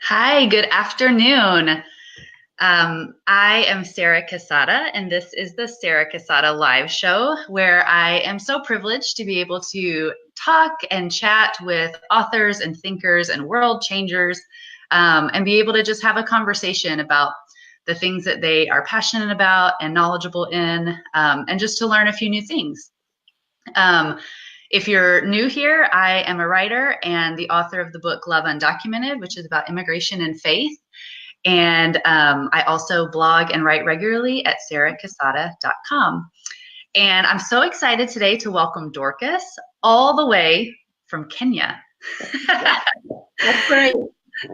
Hi, good afternoon. I am Sarah Casada, and this is the Sarah Casada Live Show, where I am so privileged to be able to talk and chat with authors and thinkers and world changers, and be able to just have a conversation about the things that they are passionate about and knowledgeable in, and just to learn a few new things. If you're new here, I am a writer and the author of the book Love Undocumented, which is about immigration and faith. And I also blog and write regularly at sarahcasada.com. And I'm so excited today to welcome Dorcas all the way from Kenya. That's great.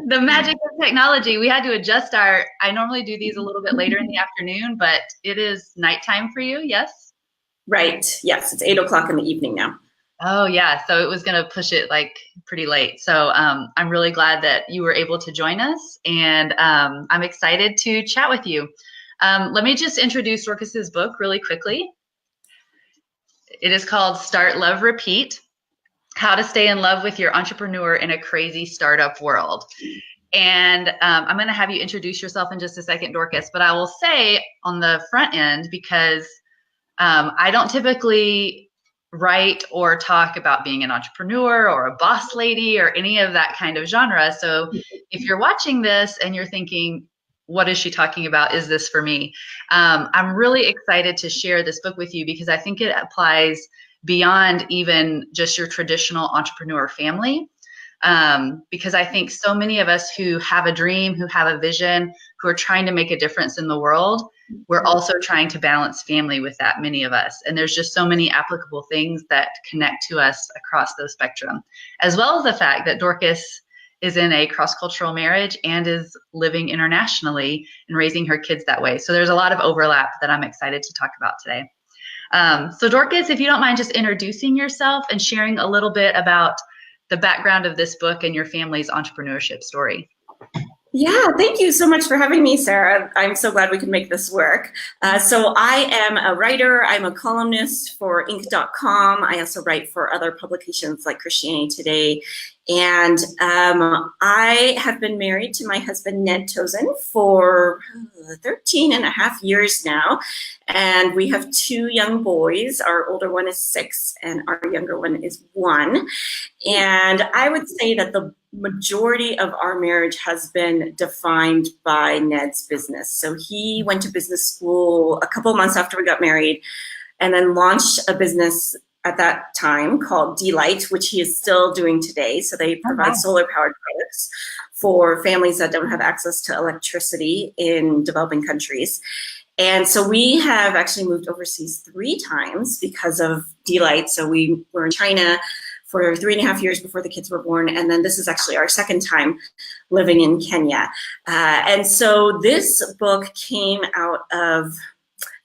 The magic of technology. We had to adjust I normally do these a little bit later in the afternoon, but it is nighttime for you, yes? Right. Yes, it's 8 o'clock in the evening now. Oh yeah, so it was going to push it like pretty late. So I'm really glad that you were able to join us, and I'm excited to chat with you. Let me just introduce Dorcas's book really quickly. It is called Start, Love, Repeat: How to Stay in Love with Your Entrepreneur in a Crazy Startup World. And I'm going to have you introduce yourself in just a second, Dorcas, but I will say on the front end, because I don't typically write or talk about being an entrepreneur or a boss lady or any of that kind of genre. So if you're watching this and you're thinking, what is she talking about? Is this for me? I'm really excited to share this book with you because I think it applies beyond even just your traditional entrepreneur family. Because I think so many of us who have a dream, who have a vision, who are trying to make a difference in the world, we're also trying to balance family with that, many of us. And there's just so many applicable things that connect to us across the spectrum, as well as the fact that Dorcas is in a cross-cultural marriage and is living internationally and raising her kids that way. So there's a lot of overlap that I'm excited to talk about today. So Dorcas, if you don't mind just introducing yourself and sharing a little bit about the background of this book and your family's entrepreneurship story. Yeah, thank you so much for having me, Sarah. I'm so glad we can make this work. So I am a writer. I'm a columnist for Inc.com. I also write for other publications like Christianity Today. And I have been married to my husband, Ned Tozun, for 13 and a half years now. And we have two young boys. Our older one is 6 and our younger one is 1. And I would say that the majority of our marriage has been defined by Ned's business. So he went to business school a couple months after we got married and then launched a business at that time called D-Light, which he is still doing today. So they provide solar powered products for families that don't have access to electricity in developing countries. And so we have actually moved overseas 3 times because of D-Light. So we were in China for 3.5 years before the kids were born. And then this is actually our second time living in Kenya. And so this book came out of,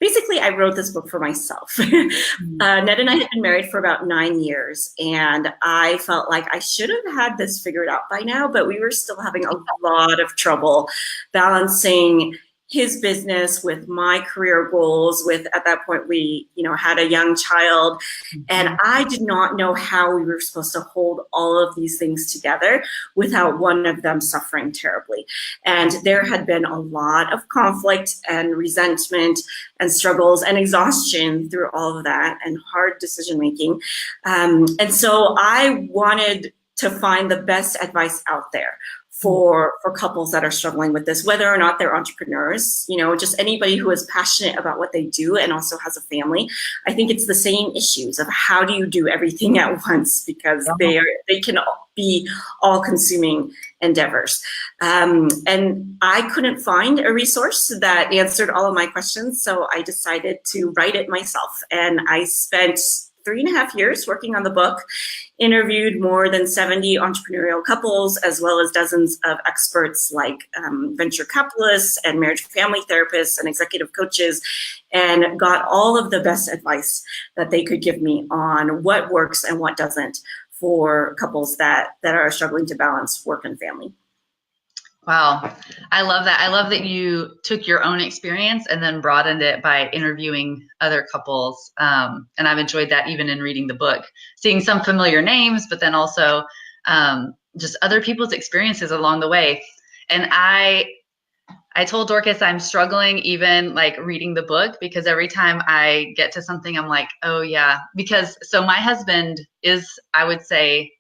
basically I wrote this book for myself. Ned and I had been married for about 9 years, and I felt like I should have had this figured out by now, but we were still having a lot of trouble balancing his business with my career goals. With, at that point, we, had a young child, and I did not know how we were supposed to hold all of these things together without one of them suffering terribly. And there had been a lot of conflict and resentment and struggles and exhaustion through all of that and hard decision making. And so I wanted to find the best advice out there for couples that are struggling with this, whether or not they're entrepreneurs, just anybody who is passionate about what they do and also has a family. I think it's the same issues of how do you do everything at once, because they can be all-consuming endeavors. And I couldn't find a resource that answered all of my questions, so I decided to write it myself. And I spent 3.5 years working on the book, interviewed more than 70 entrepreneurial couples, as well as dozens of experts like venture capitalists and marriage and family therapists and executive coaches, and got all of the best advice that they could give me on what works and what doesn't for couples that are struggling to balance work and family. Wow. I love that. I love that you took your own experience and then broadened it by interviewing other couples. And I've enjoyed that even in reading the book, seeing some familiar names, but then also just other people's experiences along the way. And I told Dorcas I'm struggling even like reading the book, because every time I get to something, I'm like, oh yeah, because so my husband is, I would say,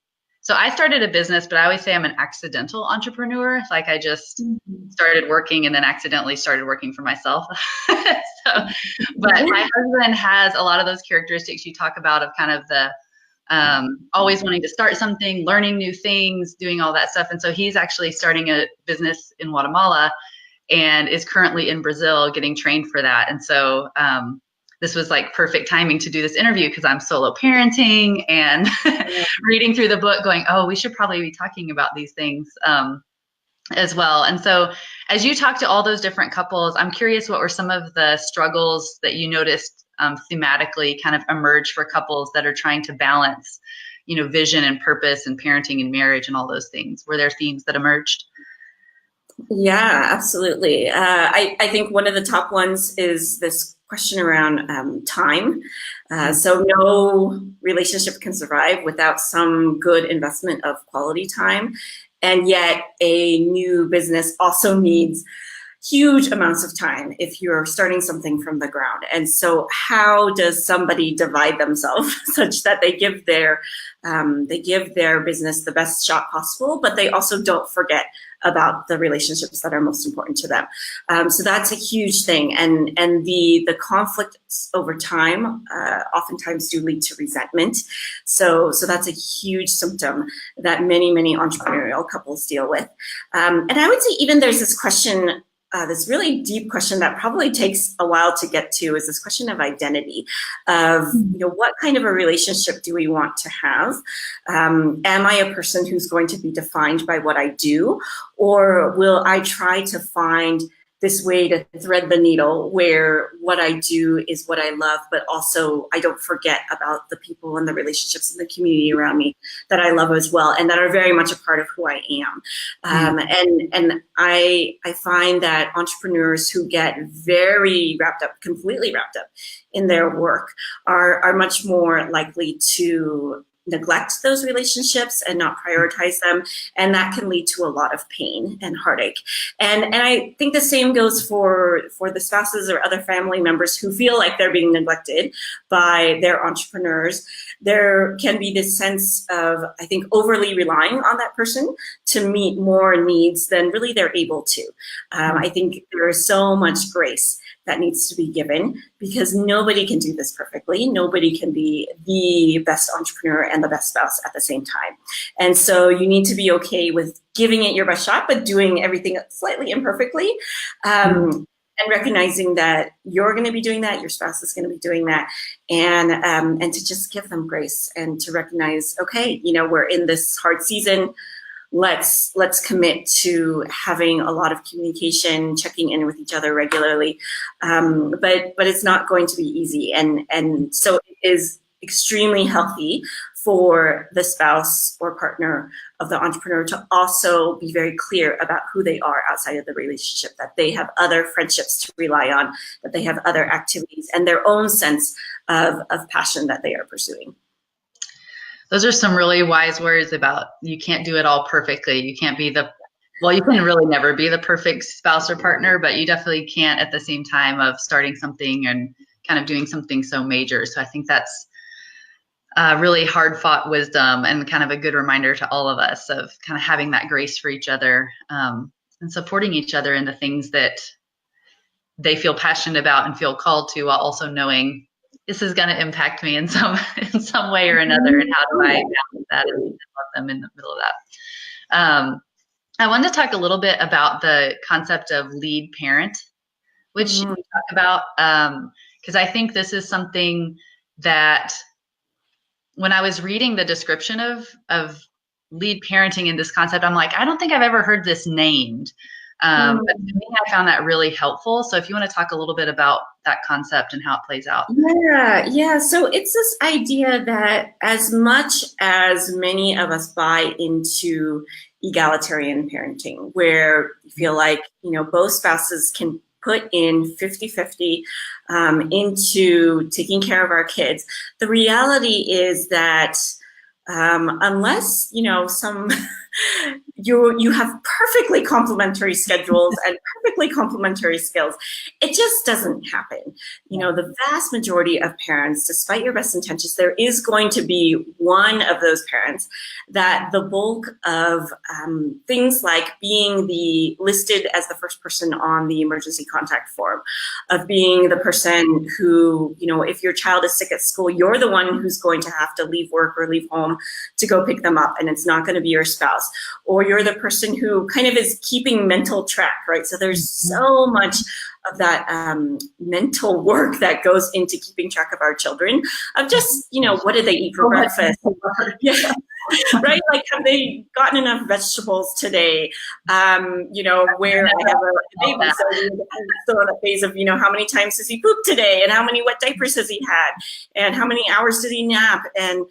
so I started a business, but I always say I'm an accidental entrepreneur. Like I just started working and then accidentally started working for myself. So, but my husband has a lot of those characteristics you talk about, of kind of the always wanting to start something, learning new things, doing all that stuff. And so he's actually starting a business in Guatemala and is currently in Brazil getting trained for that. And so this was like perfect timing to do this interview, because I'm solo parenting and reading through the book going, oh, we should probably be talking about these things as well. And so as you talk to all those different couples, I'm curious, what were some of the struggles that you noticed thematically kind of emerge for couples that are trying to balance, you know, vision and purpose and parenting and marriage and all those things? Were there themes that emerged? Yeah, absolutely. I think one of the top ones is this question around time. So no relationship can survive without some good investment of quality time. And yet a new business also needs huge amounts of time if you're starting something from the ground. And so how does somebody divide themselves such that they give their business the best shot possible, but they also don't forget about the relationships that are most important to them. So that's a huge thing. And the conflicts over time oftentimes do lead to resentment. So that's a huge symptom that many entrepreneurial couples deal with. And I would say even there's this question, this really deep question that probably takes a while to get to, is this question of identity, of, you know, what kind of a relationship do we want to have? Am I a person who's going to be defined by what I do, or will I try to find this way to thread the needle where what I do is what I love, but also I don't forget about the people and the relationships in the community around me that I love as well, and that are very much a part of who I am. And I find that entrepreneurs who get very wrapped up, completely wrapped up in their work are much more likely to neglect those relationships and not prioritize them, and that can lead to a lot of pain and heartache. And I think the same goes for the spouses or other family members who feel like they're being neglected by their entrepreneurs. There can be this sense of, I think, overly relying on that person to meet more needs than really they're able to. I think there is so much grace that needs to be given, because nobody can do this perfectly. Nobody can be the best entrepreneur and the best spouse at the same time. And so you need to be okay with giving it your best shot, but doing everything slightly imperfectly. And recognizing that you're going to be doing that, your spouse is going to be doing that, and to just give them grace and to recognize, okay, you know, we're in this hard season. Let's commit to having a lot of communication, checking in with each other regularly, but it's not going to be easy, and so it is extremely healthy for the spouse or partner of the entrepreneur to also be very clear about who they are outside of the relationship, that they have other friendships to rely on, that they have other activities and their own sense of passion that they are pursuing. Those are some really wise words about you can't do it all perfectly. You can't be you can really never be the perfect spouse or partner, but you definitely can't at the same time of starting something and kind of doing something so major. So I think that's really hard fought wisdom, and kind of a good reminder to all of us of kind of having that grace for each other, and supporting each other in the things that they feel passionate about and feel called to, while also knowing this is going to impact me in some way or another, and how do I balance that and love them in the middle of that. I wanted to talk a little bit about the concept of lead parent, which you talk about, because I think this is something that when I was reading the description of lead parenting in this concept, I'm like, I don't think I've ever heard this named. But to me, I found that really helpful. So if you want to talk a little bit about that concept and how it plays out. Yeah. So it's this idea that as much as many of us buy into egalitarian parenting, where you feel like, you know, both spouses can put in 50-50 into taking care of our kids, the reality is that unless, you know, some you have perfectly complementary schedules and perfectly complementary skills. It just doesn't happen. The vast majority of parents, despite your best intentions, there is going to be one of those parents that the bulk of things like being listed as the first person on the emergency contact form, of being the person who, if your child is sick at school, you're the one who's going to have to leave work or leave home to go pick them up, and it's not going to be your spouse, or you're the person who kind of is keeping mental track, right? So there's so much of that mental work that goes into keeping track of our children, of just, what did they eat for breakfast? Yeah. Right? Like, have they gotten enough vegetables today? Where I have a baby, so still in a phase of, how many times does he poop today, and how many wet diapers has he had, and how many hours did he nap, and,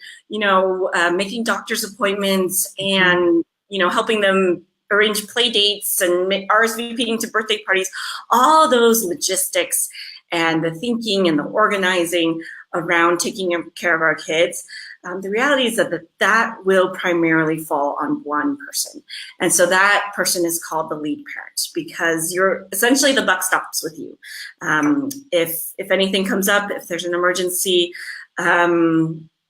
making doctor's appointments, and, helping them arrange play dates and RSVPing to birthday parties, all those logistics and the thinking and the organizing around taking care of our kids. The reality is that will primarily fall on one person. And so that person is called the lead parent, because you're essentially, the buck stops with you. If anything comes up, if there's an emergency,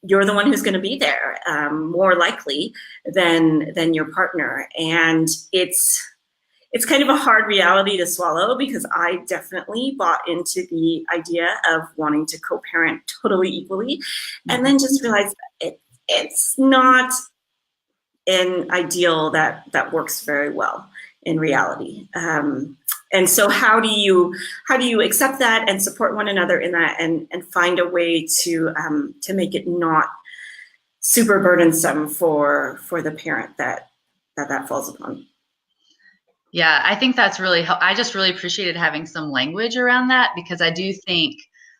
you're the one who's going to be there, more likely than your partner. And it's kind of a hard reality to swallow, because I definitely bought into the idea of wanting to co-parent totally equally, and then just realized that it's not an ideal that works very well in reality. And so how do you accept that and support one another in that, and find a way to make it not super burdensome for the parent that falls upon? Yeah, I think that's really I just really appreciated having some language around that, because I do think,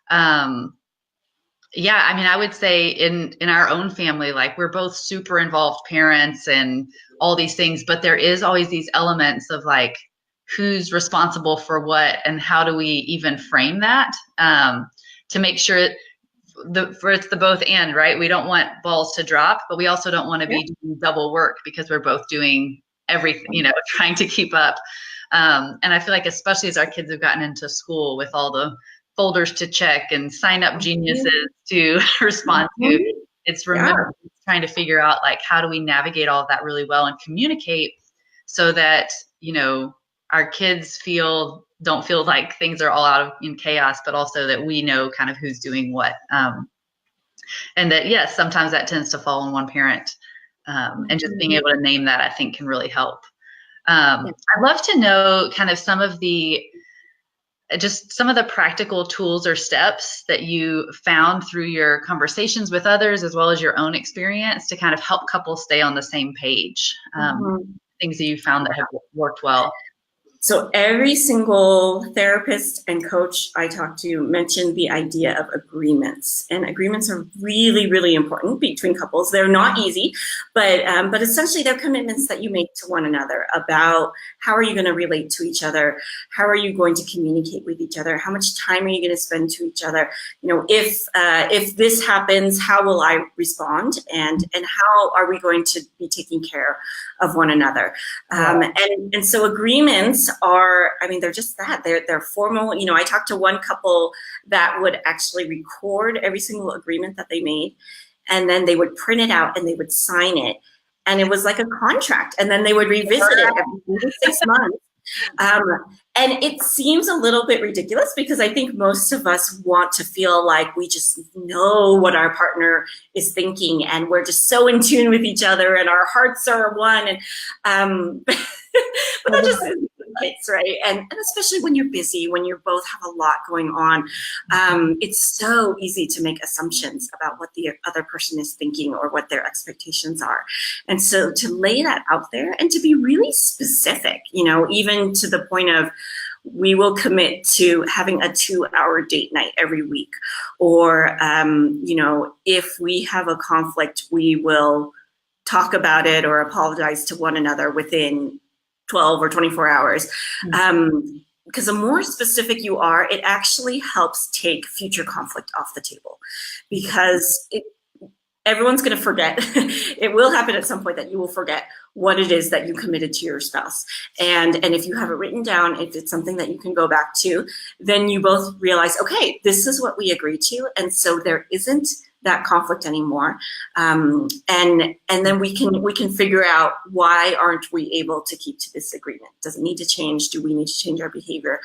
yeah, I mean, I would say in our own family, like, we're both super involved parents and all these things, but there is always these elements of, like, who's responsible for what, and how do we even frame that, to make sure it's the both and, right? We don't want balls to drop, but we also don't want to be doing double work, because we're both doing everything, trying to keep up. And I feel like, especially as our kids have gotten into school with all the folders to check and sign up geniuses to respond to, it's trying to figure out, like, how do we navigate all of that really well and communicate so that, our kids don't feel like things are all in chaos, but also that we know kind of who's doing what. And that, yes, sometimes that tends to fall on one parent. And just being able to name that, I think, can really help. I'd love to know kind of some of the practical tools or steps that you found through your conversations with others, as well as your own experience, to kind of help couples stay on the same page. Things that you found that have worked well. So every single therapist and coach I talked to mentioned the idea of agreements, and agreements are really, really important between couples. They're not easy, but essentially they're commitments that you make to one another about how are you going to relate to each other, how are you going to communicate with each other, how much time are you going to spend to each other, if this happens, how will I respond, and how are we going to be taking care of one another. And so agreements are, they're just that. They're formal. I talked to one couple that would actually record every single agreement that they made, and then they would print it out and they would sign it. And it was like a contract, and then they would revisit it every 6 months. And it seems a little bit ridiculous, because I think most of us want to feel like we just know what our partner is thinking, and we're just so in tune with each other, and our hearts are one. And but that just isn't the case, right? And especially when you're busy, when you both have a lot going on, it's so easy to make assumptions about what the other person is thinking or what their expectations are. And so to lay that out there and to be really specific, even to the point of, we will commit to having a 2-hour date night every week, or if we have a conflict, we will talk about it or apologize to one another within 12 or 24 hours. Because the more specific you are, it actually helps take future conflict off the table, because everyone's going to forget. It will happen at some point that you will forget what it is that you committed to your spouse. And if you have it written down, if it's something that you can go back to, then you both realize, okay, this is what we agreed to. And so there isn't that conflict anymore. And then we can figure out, why aren't we able to keep to this agreement? Does it need to change? Do we need to change our behavior?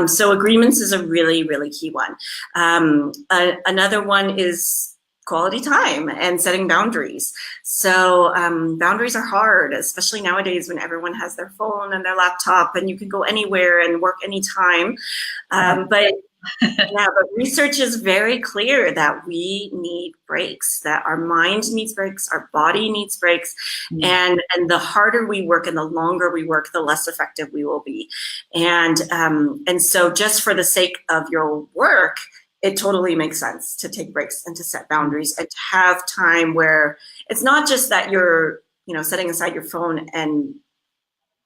So agreements is a really, really key one. Another one is quality time and setting boundaries. So boundaries are hard, especially nowadays when everyone has their phone and their laptop and you can go anywhere and work anytime. But research is very clear that we need breaks, that our mind needs breaks, our body needs breaks, and the harder we work and the longer we work, the less effective we will be. And so just for the sake of your work, it totally makes sense to take breaks and to set boundaries and to have time where it's not just that you're, setting aside your phone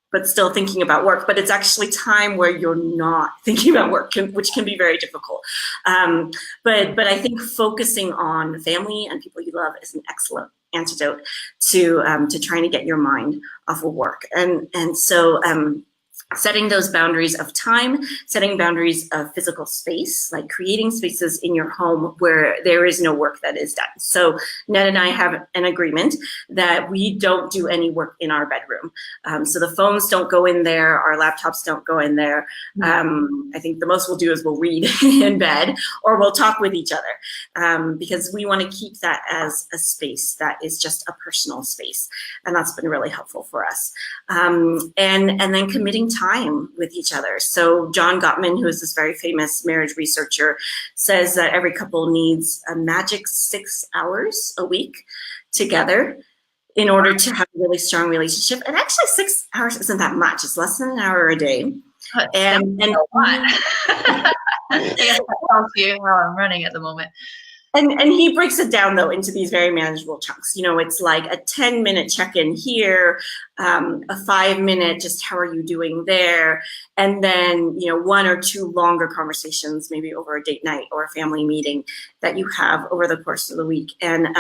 but still thinking about work, but it's actually time where you're not thinking about work, which can be very difficult. But I think focusing on family and people you love is an excellent antidote to trying to get your mind off of work. And so setting those boundaries of time, setting boundaries of physical space, like creating spaces in your home where there is no work that is done. So Ned and I have an agreement that we don't do any work in our bedroom. So the phones don't go in there, our laptops don't go in there. I think the most we'll do is we'll read in bed or we'll talk with each other, because we want to keep that as a space that is just a personal space. And that's been really helpful for us. And then committing time with each other. So John Gottman, who is this very famous marriage researcher, says that every couple needs a magic 6 hours a week together in order to have a really strong relationship. And actually 6 hours isn't that much. It's less than an hour a day. And a lot. I guess that tells you how I'm running at the moment. And he breaks it down, though, into these very manageable chunks. It's like a 10-minute check-in here, a 5-minute, just how are you doing there? And then, 1 or 2 longer conversations, maybe over a date night or a family meeting that you have over the course of the week. And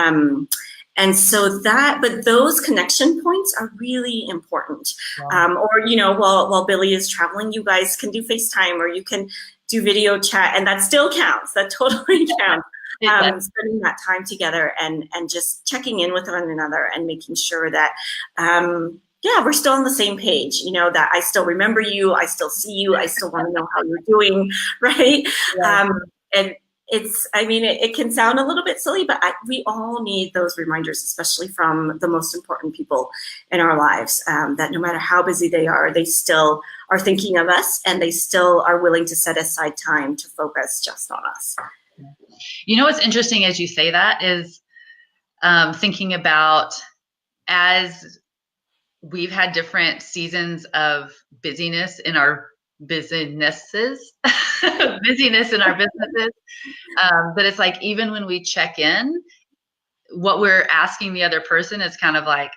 so but those connection points are really important. Wow. Or, while Billy is traveling, you guys can do FaceTime or you can do video chat, and that still counts. That totally counts. Spending that time together and just checking in with one another and making sure that, we're still on the same page, that I still remember you, I still see you, I still want to know how you're doing, right? Yeah. And it can sound a little bit silly, but we all need those reminders, especially from the most important people in our lives, that no matter how busy they still are thinking of us and they still are willing to set aside time to focus just on us. What's interesting as you say that is thinking about, as we've had different seasons of busyness in our businesses, but it's like, even when we check in, what we're asking the other person is kind of like,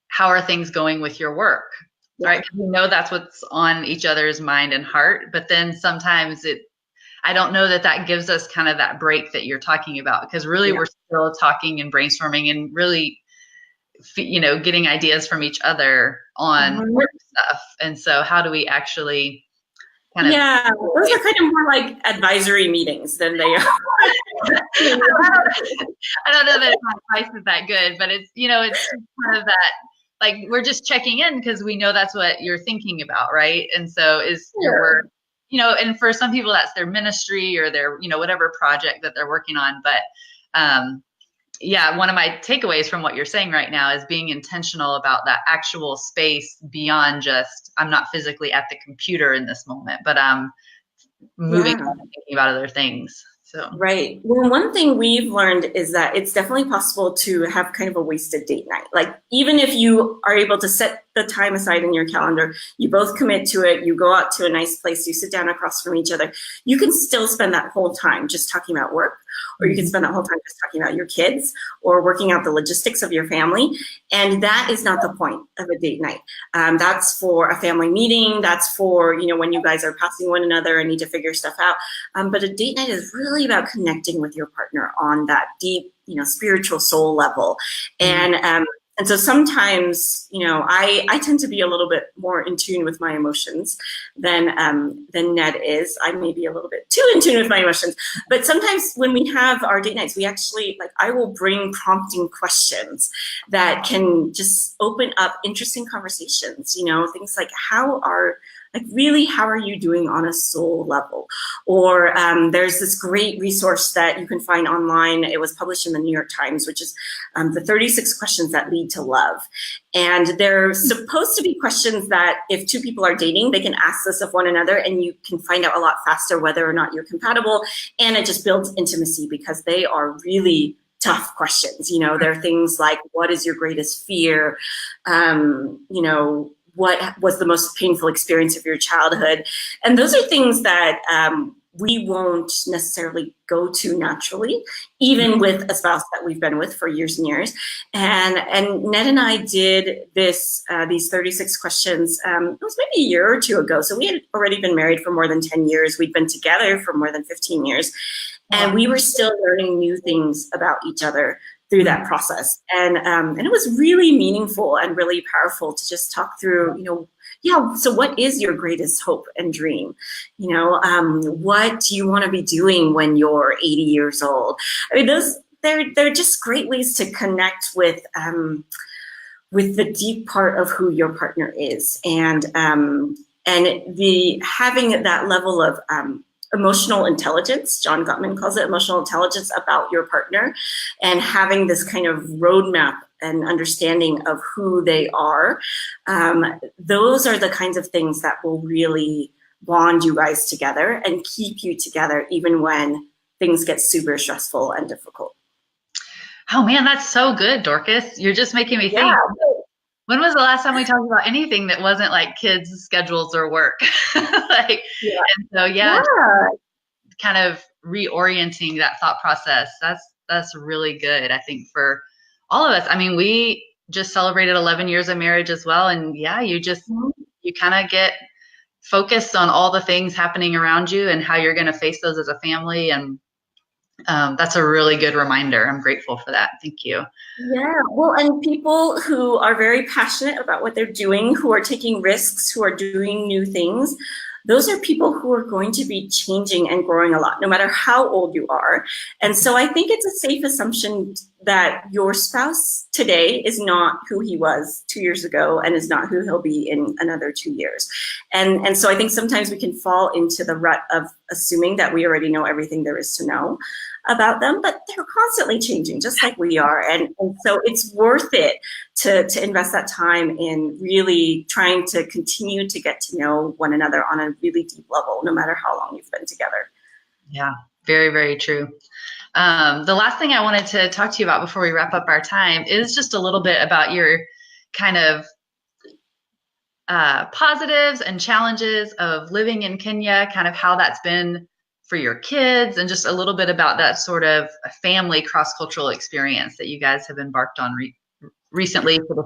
how are things going with your work? Yeah. Right? We know that's what's on each other's mind and heart, but then sometimes I don't know that gives us kind of that break that you're talking about, because really we're still talking and brainstorming and really, getting ideas from each other on work stuff. And so how do we actually kind of... Yeah, those are kind of more like advisory meetings than they are. I don't know that my advice is that good, but it's, it's kind of that, like, we're just checking in because we know that's what you're thinking about, right? And so is your work, and for some people that's their ministry or their, whatever project that they're working on. But one of my takeaways from what you're saying right now is being intentional about that actual space beyond just, I'm not physically at the computer in this moment, but I'm moving on and thinking about other things. So. Right. Well, one thing we've learned is that it's definitely possible to have kind of a wasted date night. Like, even if you are able to set the time aside in your calendar, you both commit to it, you go out to a nice place, you sit down across from each other, you can still spend that whole time just talking about work, or you can spend that whole time just talking about your kids or working out the logistics of your family. And that is not the point of a date night. That's for a family meeting. That's for, when you guys are passing one another and need to figure stuff out. But a date night is really about connecting with your partner on that deep, spiritual soul level. And so sometimes, I tend to be a little bit more in tune with my emotions than Ned is. I may be a little bit too in tune with my emotions. But sometimes when we have our date nights, we actually, I will bring prompting questions that can just open up interesting conversations, things like how are you doing on a soul level? Or there's this great resource that you can find online. It was published in the New York Times, which is the 36 questions that lead to love. And they're supposed to be questions that if two people are dating, they can ask this of one another, and you can find out a lot faster whether or not you're compatible. And it just builds intimacy because they are really tough questions. There are things like, what is your greatest fear? What was the most painful experience of your childhood? And those are things that we won't necessarily go to naturally, even with a spouse that we've been with for years and years. And Ned and I did these 36 questions, it was maybe a year or two ago. So we had already been married for more than 10 years. We'd been together for more than 15 years. And we were still learning new things about each other through that process. And it was really meaningful and really powerful to just talk through, so what is your greatest hope and dream? What do you want to be doing when you're 80 years old? I mean, they're just great ways to connect with the deep part of who your partner is. And having that level of emotional intelligence, John Gottman calls it emotional intelligence about your partner, and having this kind of roadmap and understanding of who they are. Those are the kinds of things that will really bond you guys together and keep you together even when things get super stressful and difficult. Oh man, that's so good, Dorcas. You're just making me think. When was the last time we talked about anything that wasn't like kids' schedules or work? And so, kind of reorienting that thought process. That's really good, I think, for all of us. I mean, we just celebrated 11 years of marriage as well. And you kind of get focused on all the things happening around you and how you're going to face those as a family. And that's a really good reminder. I'm grateful for that. Thank you. Yeah, well, and people who are very passionate about what they're doing, who are taking risks, who are doing new things, those are people who are going to be changing and growing a lot, no matter how old you are. And so I think it's a safe assumption that your spouse today is not who he was 2 years ago and is not who he'll be in another 2 years. And so I think sometimes we can fall into the rut of assuming that we already know everything there is to know about them, but they're constantly changing, just like we are. And so it's worth it to invest that time in really trying to continue to get to know one another on a really deep level, no matter how long you've been together. Yeah, very, very true. The last thing I wanted to talk to you about before we wrap up our time is just a little bit about your kind of positives and challenges of living in Kenya, kind of how that's been for your kids, and just a little bit about that sort of family cross-cultural experience that you guys have embarked on recently for the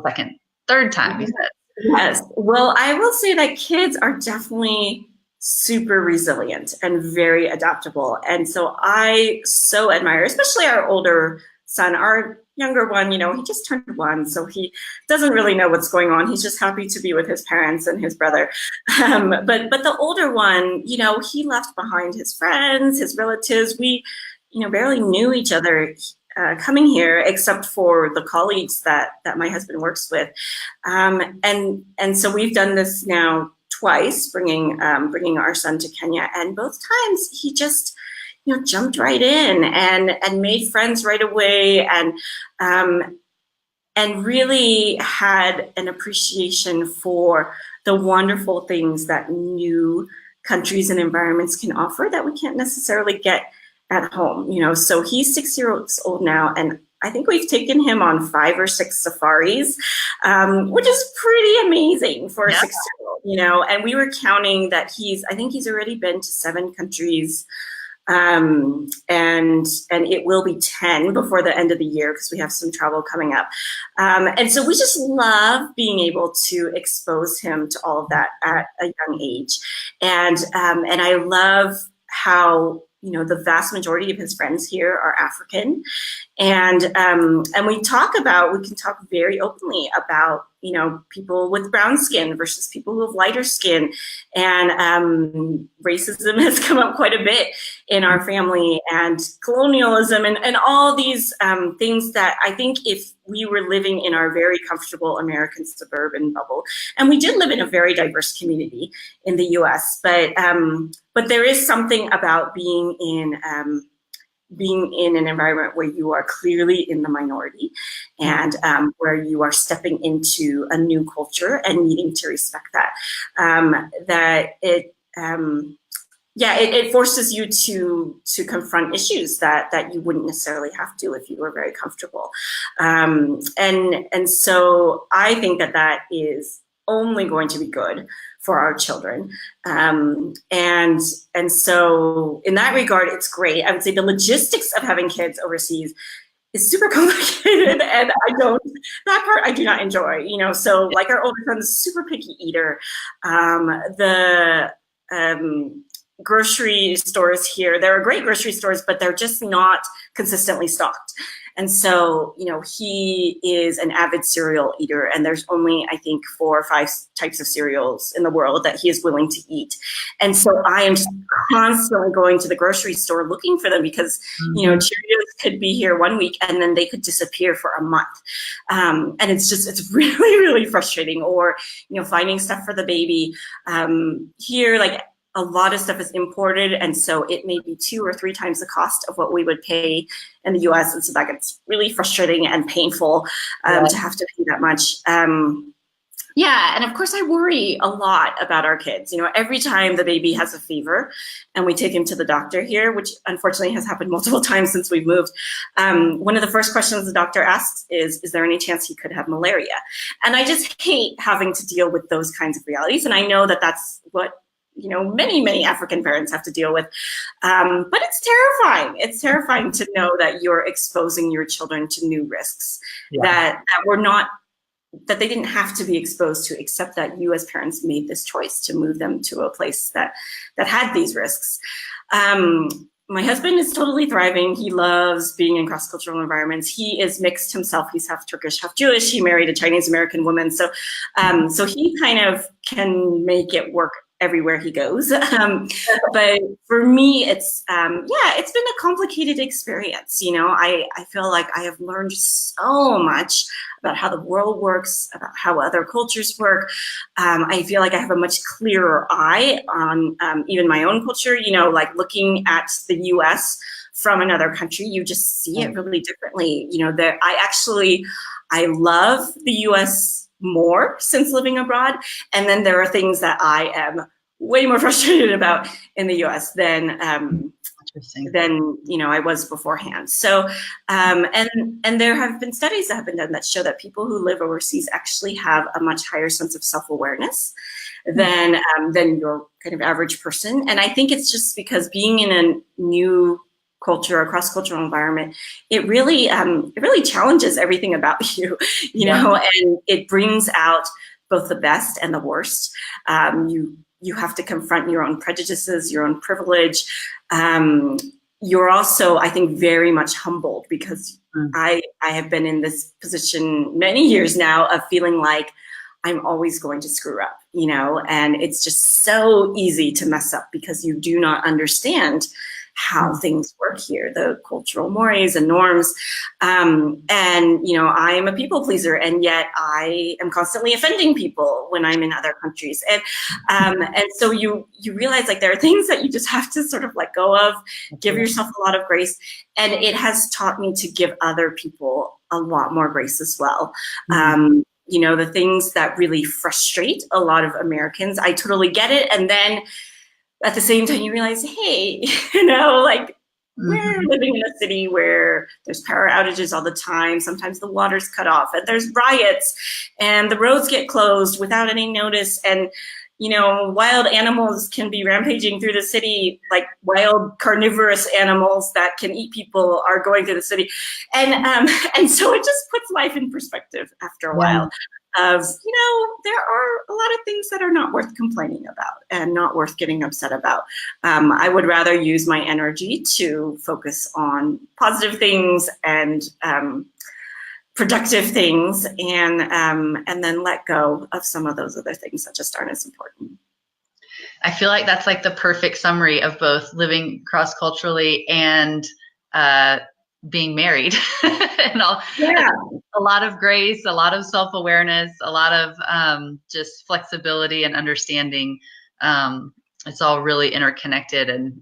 third time, you said. Yes. Well, I will say that kids are definitely super resilient and very adaptable. And so I so admire, especially our older son. Our younger one, he just turned 1, so he doesn't really know what's going on. He's just happy to be with his parents and his brother. But the older one, he left behind his friends, his relatives. We, barely knew each other coming here, except for the colleagues that my husband works with. And so we've done this now twice, bringing our son to Kenya, and both times he just jumped right in and made friends right away, and really had an appreciation for the wonderful things that new countries and environments can offer that we can't necessarily get at home. So he's 6 years old now, and I think we've taken him on 5 or 6 safaris, which is pretty amazing for a 6-year-old, you know, and we were counting that I think he's already been to 7 countries. And it will be 10 before the end of the year because we have some travel coming up. And so we just love being able to expose him to all of that at a young age. And I love how, you know, the vast majority of his friends here are African. And we can talk very openly about, you know, people with brown skin versus people who have lighter skin. And racism has come up quite a bit in our family, and colonialism, and all these things that I think if we were living in our very comfortable American suburban bubble, and we did live in a very diverse community in the US, but there is something about being in an environment where you are clearly in the minority, and where you are stepping into a new culture and needing to respect that, it forces you to confront issues that you wouldn't necessarily have to if you were very comfortable. And so I think that is only going to be good for our children. And so in that regard, it's great. I would say the logistics of having kids overseas is super complicated, and that part I do not enjoy, you know. So like our older son is a super picky eater. Grocery stores here, there are great grocery stores, but they're just not consistently stocked. And so, you know, he is an avid cereal eater, and there's only, I think, 4 or 5 types of cereals in the world that he is willing to eat. And so I am just constantly going to the grocery store looking for them because, you know, Cheerios could be here 1 week and then they could disappear for a month. And it's really, really frustrating. Or, you know, finding stuff for the baby. Here, like, a lot of stuff is imported, and so it may be 2 or 3 times the cost of what we would pay in the US, and so that gets really frustrating and painful to have to pay that much. And of course I worry a lot about our kids. You know, every time the baby has a fever and we take him to the doctor here, which unfortunately has happened multiple times since we've moved, one of the first questions the doctor asks is there any chance he could have malaria? And I just hate having to deal with those kinds of realities, and I know that that's what, you know, many African parents have to deal with. But it's terrifying. It's terrifying to know that you're exposing your children to new risks that they didn't have to be exposed to, except that you as parents made this choice to move them to a place that had these risks. My husband is totally thriving. He loves being in cross-cultural environments. He is mixed himself. He's half Turkish, half Jewish. He married a Chinese-American woman. So he kind of can make it work everywhere he goes. But for me, it's been a complicated experience. You know, I feel like I have learned so much about how the world works, about how other cultures work. I feel like I have a much clearer eye on even my own culture. You know, like looking at the US from another country, you just see it really differently. You know, I love the US more since living abroad. And then there are things that I am way more frustrated about in the US than you know I was beforehand. So and there have been studies that have been done that show that people who live overseas actually have a much higher sense of self-awareness than your kind of average person. And I think it's just because being in a new culture or cross-cultural environment, it really challenges everything about you, you know, and it brings out both the best and the worst. You have to confront your own prejudices, your own privilege. You're also, I think, very much humbled because I have been in this position many years now of feeling like I'm always going to screw up, you know, and it's just so easy to mess up because you do not understand how things work here, the cultural mores and norms. And, you know, I am a people pleaser, and yet I am constantly offending people when I'm in other countries. And so you realize like there are things that you just have to sort of let go of, give yourself a lot of grace. And it has taught me to give other people a lot more grace as well. You know, the things that really frustrate a lot of Americans, I totally get it. And then at the same time, you realize, hey, you know, like We're living in a city where there's power outages all the time. Sometimes the water's cut off and there's riots and the roads get closed without any notice. And, you know, wild animals can be rampaging through the city, like wild carnivorous animals that can eat people are going through the city. And so it just puts life in perspective after a while. Of, you know, there are a lot of things that are not worth complaining about and not worth getting upset about. I would rather use my energy to focus on positive things and productive things, and then let go of some of those other things that just aren't as important. I feel like that's like the perfect summary of both living cross-culturally and being married. And all, yeah. A lot of grace, a lot of self-awareness, a lot of just flexibility and understanding. It's all really interconnected, and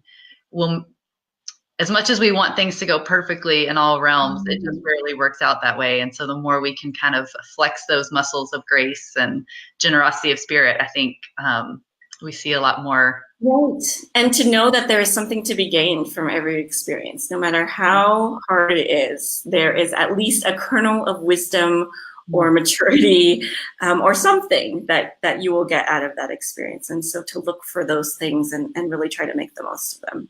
as much as we want things to go perfectly in all realms, it just rarely works out that way. And so the more we can kind of flex those muscles of grace and generosity of spirit, I think we see a lot more. Right. And to know that there is something to be gained from every experience, no matter how hard it is, there is at least a kernel of wisdom or maturity or something that you will get out of that experience. And so to look for those things and really try to make the most of them.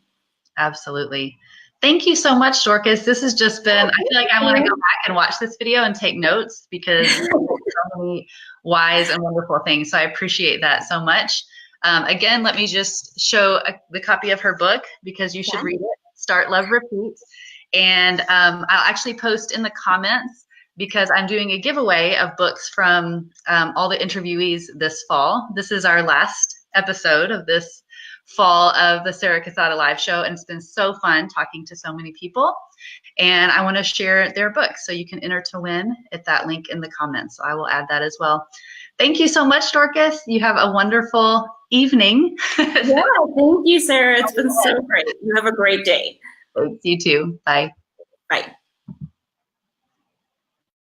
Absolutely. Thank you so much, Dorcas. This has just been, I feel like I want to go back and watch this video and take notes, because there's so many wise and wonderful things. So I appreciate that so much. Again, let me just show the copy of her book, because you should read it, Start, Love, Repeat. And I'll actually post in the comments, because I'm doing a giveaway of books from all the interviewees this fall. This is our last episode of this fall of the Sarah Casada live show, and it's been so fun talking to so many people. And I want to share their books, so you can enter to win at that link in the comments. So I will add that as well. Thank you so much, Dorcas. You have a wonderful evening. Yeah, thank you, Sarah. It's been so great. You have a great day. You too. Bye. Bye.